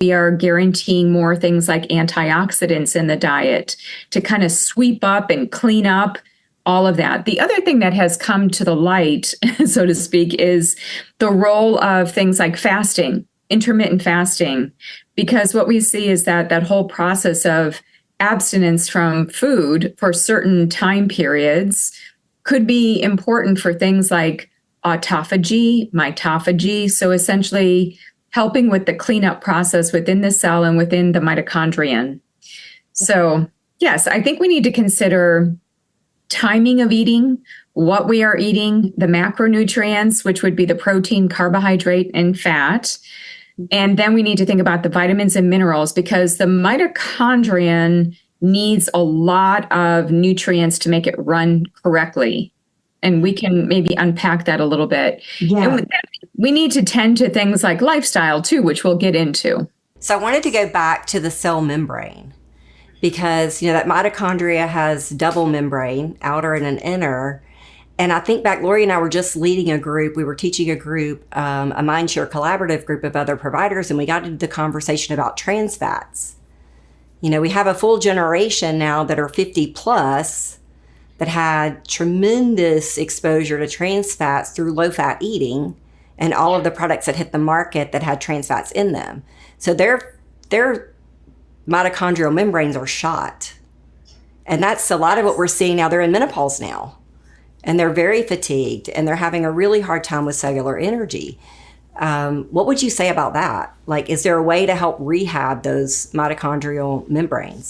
We are guaranteeing more things like antioxidants in the diet to kind of sweep up and clean up all of that. The other thing that has come to the light, so to speak, is the role of things like fasting, intermittent fasting, because what we see is that that whole process of abstinence from food for certain time periods could be important for things like autophagy, mitophagy. So essentially helping with the cleanup process within the cell and within the mitochondrion. So yes, I think we need to consider timing of eating, what we are eating, the macronutrients, which would be the protein, carbohydrate, and fat. And then we need to think about the vitamins and minerals, because the mitochondrion needs a lot of nutrients to make it run correctly. And we can maybe unpack that a little bit. Yeah. And we need to tend to things like lifestyle too, which we'll get into. So I wanted to go back to the cell membrane, because, that mitochondria has double membrane, outer and an inner. And I think back, Lori and I were just leading a group. We were teaching a group, a Mindshare collaborative group of other providers, and we got into the conversation about trans fats. We have a full generation now that are 50 plus that had tremendous exposure to trans fats through low fat eating and all of the products that hit the market that had trans fats in them. So their mitochondrial membranes are shot. And that's a lot of what we're seeing now. They're in menopause now, and they're very fatigued, and they're having a really hard time with cellular energy. What would you say about that? Like, is there a way to help rehab those mitochondrial membranes?